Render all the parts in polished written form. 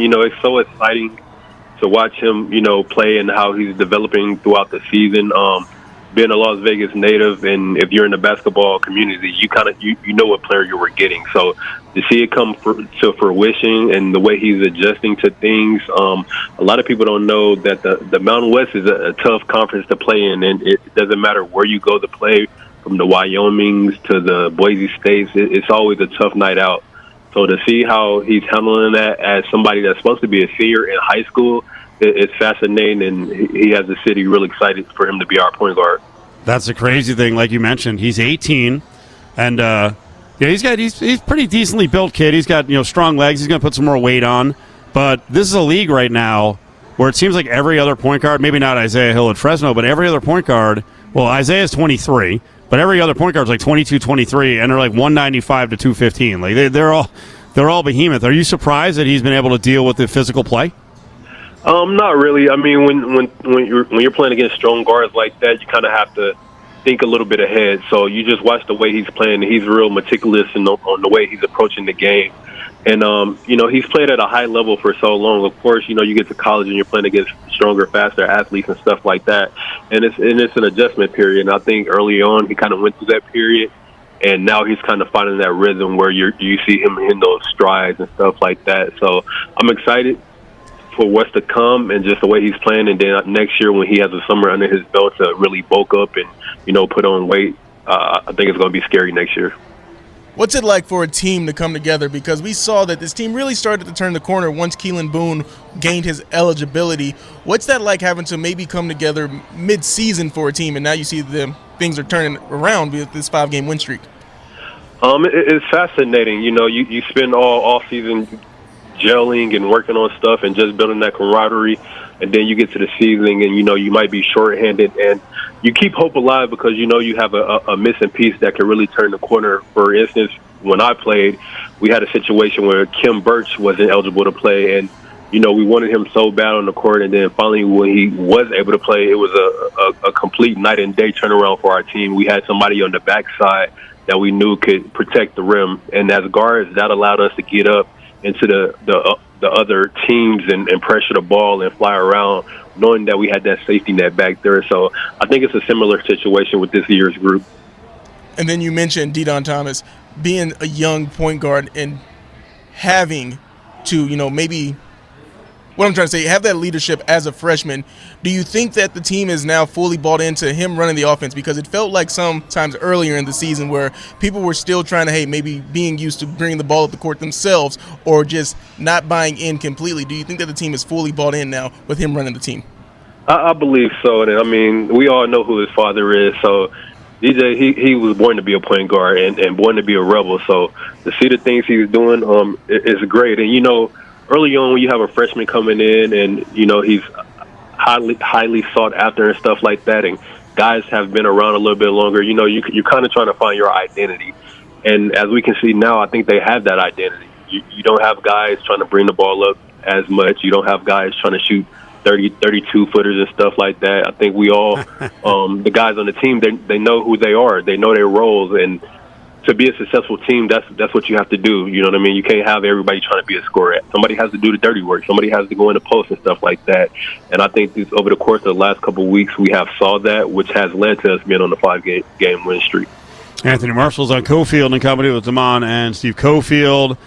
It's so exciting to watch him, play and how he's developing throughout the season. Being a Las Vegas native, and if you're in the basketball community, you know what player you were getting. So to see it come to fruition and the way he's adjusting to things, a lot of people don't know that the Mountain West is a tough conference to play in, and it doesn't matter where you go to play, from the Wyomings to the Boise States, it's always a tough night out. So to see how he's handling that as somebody that's supposed to be a senior in high school, it's fascinating, and he has the city really excited for him to be our point guard. That's the crazy thing. Like you mentioned, he's 18, and he's pretty decently built kid. He's got strong legs. He's going to put some more weight on. But this is a league right now where it seems like every other point guard, maybe not Isaiah Hill at Fresno, but every other point guard. Well, Isaiah's 23, but every other point guard's like 22, 23, and they're like 195 to 215. Like they're all behemoth. Are you surprised that he's been able to deal with the physical play? Not really. I mean, when you're playing against strong guards like that, you kind of have to think a little bit ahead. So you just watch the way he's playing. He's real meticulous on the way he's approaching the game. And, he's played at a high level for so long. Of course, you get to college and you're playing against stronger, faster athletes and stuff like that. And it's an adjustment period. And I think early on he kind of went through that period. And now he's kind of finding that rhythm where you see him in those strides and stuff like that. So I'm excited for what's to come and just the way he's playing. And then next year when he has a summer under his belt to really bulk up and, put on weight, I think it's going to be scary next year. What's it like for a team to come together? Because we saw that this team really started to turn the corner once Keelan Boone gained his eligibility. What's that like, having to maybe come together mid-season for a team, and now you see things are turning around with this 5-game win streak? It's fascinating. You spend all season gelling and working on stuff and just building that camaraderie, and then you get to the season and you might be shorthanded, and you keep hope alive because you have a missing piece that can really turn the corner. For instance, when I played, we had a situation where Kim Birch wasn't eligible to play, and we wanted him so bad on the court, and then finally when he was able to play, it was a complete night and day turnaround for our team. We had somebody on the backside that we knew could protect the rim, and as guards, that allowed us to get up into the other teams and pressure the ball and fly around, knowing that we had that safety net back there. So I think it's a similar situation with this year's group. And then you mentioned Dmon Thomas being a young point guard and having to, maybe what I'm trying to say, have that leadership as a freshman. Do you think that the team is now fully bought into him running the offense? Because it felt like sometimes earlier in the season where people were still trying to, maybe being used to bringing the ball up the court themselves or just not buying in completely. Do you think that the team is fully bought in now with him running the team? I believe so. And we all know who his father is. So DJ, he was born to be a point guard and born to be a Rebel. So to see the things he's doing is great. And, early on when you have a freshman coming in and, he's highly sought after and stuff like that, and guys have been around a little bit longer, you're kind of trying to find your identity. And as we can see now, I think they have that identity. You don't have guys trying to bring the ball up as much. You don't have guys trying to shoot 32-footers and stuff like that. I think we all, the guys on the team, they know who they are. They know their roles, and to be a successful team, that's what you have to do. You know what I mean? You can't have everybody trying to be a scorer. Somebody has to do the dirty work. Somebody has to go in the post and stuff like that. And I think over the course of the last couple of weeks, we have saw that, which has led to us being on the 5-game win streak. Anthony Marshall's on Cofield in company with Dmon and Steve Cofield.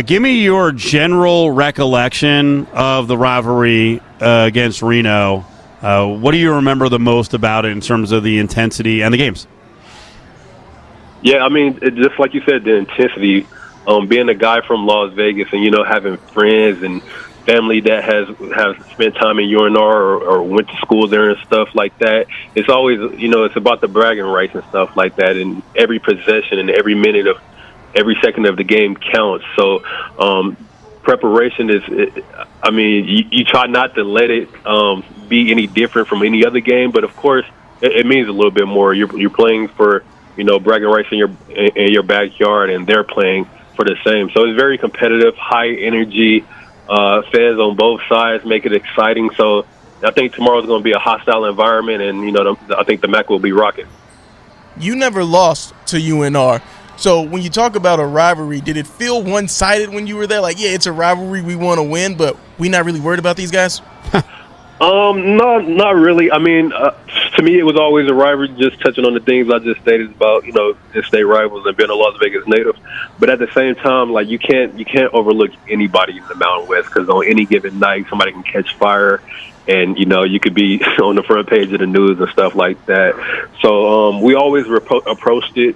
Give me your general recollection of the rivalry against Reno. What do you remember the most about it in terms of the intensity and the games? Yeah, just like you said, the intensity, being a guy from Las Vegas and, having friends and family that have spent time in UNR or went to school there and stuff like that, it's always, it's about the bragging rights and stuff like that. And every possession and every minute of every second of the game counts. So preparation is, you try not to let it be any different from any other game. But, of course, it means a little bit more. You're playing for bragging rights in your backyard, and they're playing for the same. So it's very competitive, high energy. Fans on both sides make it exciting. So I think tomorrow's going to be a hostile environment, and I think the MAC will be rocking. You never lost to UNR. So when you talk about a rivalry, did it feel one-sided when you were there? Like, yeah, it's a rivalry, we want to win, but we're not really worried about these guys? No, not really. I mean, to me, it was always a rivalry. Just touching on the things I just stated about, in-state rivals and being a Las Vegas native. But at the same time, like you can't overlook anybody in the Mountain West, because on any given night, somebody can catch fire, and you could be on the front page of the news and stuff like that. So we always approached it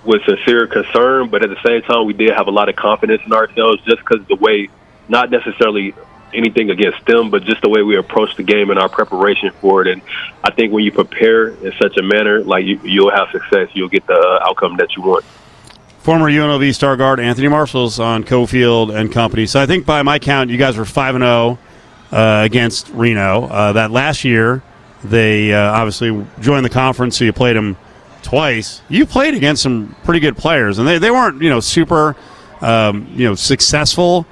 with sincere concern, but at the same time, we did have a lot of confidence in ourselves, just because the way, not necessarily anything against them, but just the way we approach the game and our preparation for it. And I think when you prepare in such a manner, like you'll have success, you'll get the outcome that you want. Former UNLV star guard Anthony Marshall's on Cofield and company. So I think by my count, you guys were 5-0 against Reno. That last year, they obviously joined the conference, so you played them twice. You played against some pretty good players, and they weren't super successful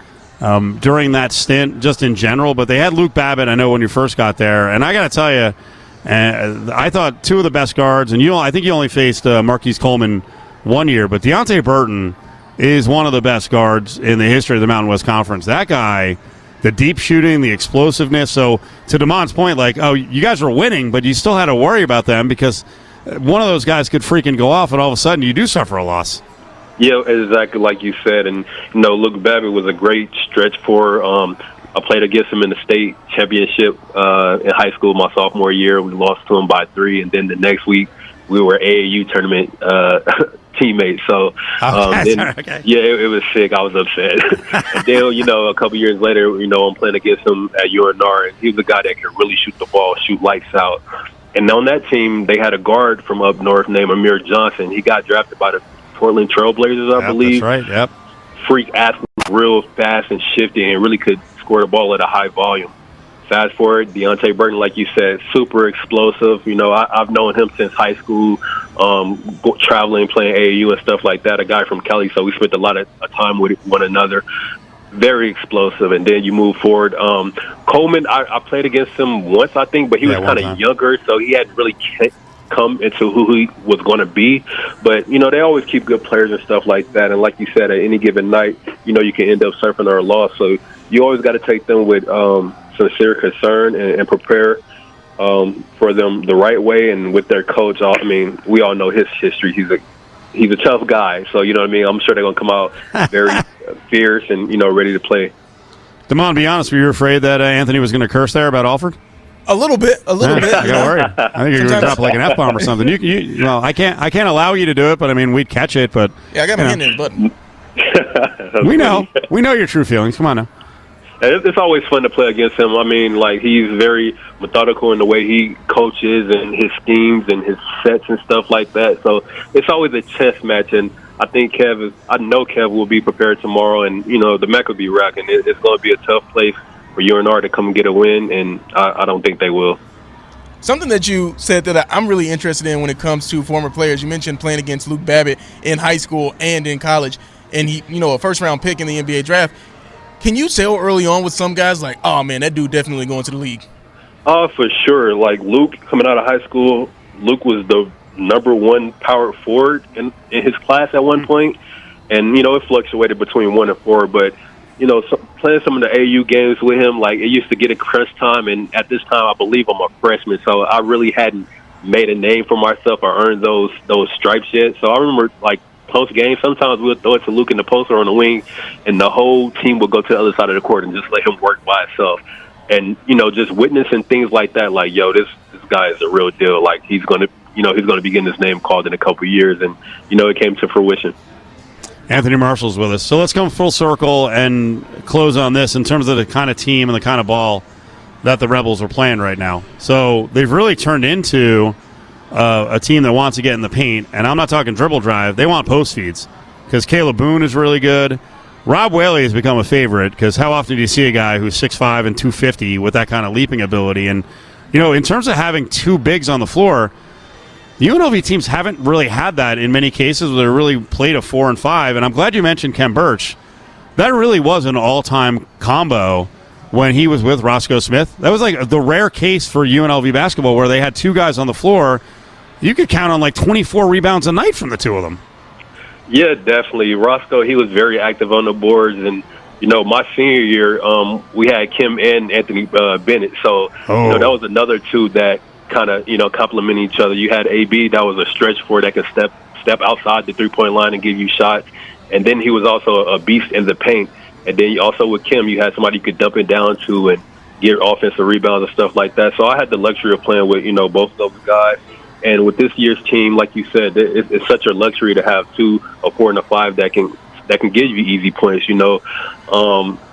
during that stint, just in general. But they had Luke Babbitt, I know, when you first got there. And I got to tell you, I thought two of the best guards, and I think you only faced Marquise Coleman one year, but Deonte Burton is one of the best guards in the history of the Mountain West Conference. That guy, the deep shooting, the explosiveness. So to Dmon's point, like, oh, you guys were winning, but you still had to worry about them because one of those guys could freaking go off, and all of a sudden you do suffer a loss. Yeah, exactly like you said. And, Luke Babbitt was a great stretch for. I played against him in the state championship in high school my sophomore year. We lost to him by 3. And then the next week we were AAU tournament teammates. So, okay. Yeah, it was sick. I was upset. And then, a couple years later, I'm playing against him at UNR. And he was a guy that could really shoot the ball, shoot lights out. And on that team, they had a guard from up north named Amir Johnson. He got drafted by the Portland Trailblazers, I believe. That's right, yep. Freak athlete, real fast and shifty, and really could score the ball at a high volume. Fast forward, Deonte Burton, like you said, super explosive. I've known him since high school, traveling, playing AAU and stuff like that. A guy from Cali, so we spent a lot of time with one another. Very explosive. And then you move forward. Coleman, I played against him once, I think, but he was kind of younger, so he hadn't really come into who he was going to be. But, they always keep good players and stuff like that. And like you said, at any given night, you can end up surfing or a loss. So you always got to take them with sincere concern and prepare for them the right way. And with their coach, I mean, we all know his history. He's a tough guy. So, you know what I mean? I'm sure they're going to come out very fierce and, ready to play. Dmon, be honest, were you afraid that Anthony was going to curse there about Alford? A little bit. I got worried. I think you're going to drop like an F-bomb or something. I can't allow you to do it, but I mean, we'd catch it. But yeah, I got my hand in the button. we know your true feelings. Come on now. It's always fun to play against him. I mean, like, he's very methodical in the way he coaches and his schemes and his sets and stuff like that. So it's always a chess match, and I think I know Kev will be prepared tomorrow, and the Mecca will be rocking. It's going to be a tough place for UNR to come and get a win, and I don't think they will. Something that you said that I'm really interested in when it comes to former players. You mentioned playing against Luke Babbitt in high school and in college, and he, a first-round pick in the NBA draft. Can you tell early on with some guys, like, oh, man, that dude definitely going to the league? For sure. Like, Luke, coming out of high school, Luke was the number 1 power forward in his class at one point. And, it fluctuated between 1 and 4. But, playing some of the AU games with him, like, it used to get a crunch time. And at this time, I believe I'm a freshman. So I really hadn't made a name for myself or earned those stripes yet. So I remember, like, post game, sometimes we'll throw it to Luke in the post or on the wing, and the whole team will go to the other side of the court and just let him work by himself. And just witnessing things like that, like, yo, this guy is a real deal. Like, he's gonna be getting his name called in a couple of years, and it came to fruition. Anthony Marshall's with us, so let's come full circle and close on this in terms of the kind of team and the kind of ball that the Rebels are playing right now. So they've really turned into a team that wants to get in the paint, and I'm not talking dribble drive. They want post feeds because Caleb Boone is really good. Rob Whaley has become a favorite because how often do you see a guy who's 6'5" and 250 with that kind of leaping ability? And, in terms of having two bigs on the floor, the UNLV teams haven't really had that in many cases where they really played a 4 and 5. And I'm glad you mentioned Kem Birch. That really was an all-time combo when he was with Roscoe Smith. That was like the rare case for UNLV basketball where they had two guys on the floor. You could count on like 24 rebounds a night from the two of them. Yeah, definitely. Roscoe, he was very active on the boards, and my senior year, we had Kim and Anthony Bennett, so that was another two that kind of complement each other. You had AB, that was a stretch four that could step outside the 3-point line and give you shots, and then he was also a beast in the paint. And then also with Kim, you had somebody you could dump it down to and get offensive rebounds and stuff like that. So I had the luxury of playing with both of those guys. And with this year's team, like you said, it's such a luxury to have 2, a 4, and a 5 that can give you easy points.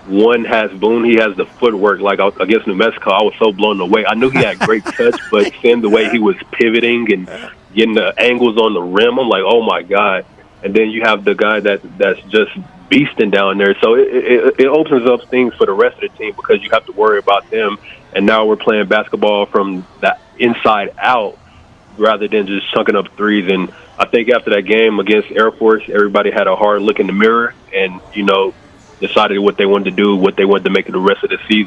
One has Boone; he has the footwork. Like against New Mexico, I was so blown away. I knew he had great touch, but seeing the way he was pivoting and getting the angles on the rim, I'm like, oh my god! And then you have the guy that's just beasting down there. So it opens up things for the rest of the team because you have to worry about them. And now we're playing basketball from the inside out, rather than just chunking up threes. And I think after that game against Air Force, everybody had a hard look in the mirror and, decided what they wanted to do, what they wanted to make it the rest of the season.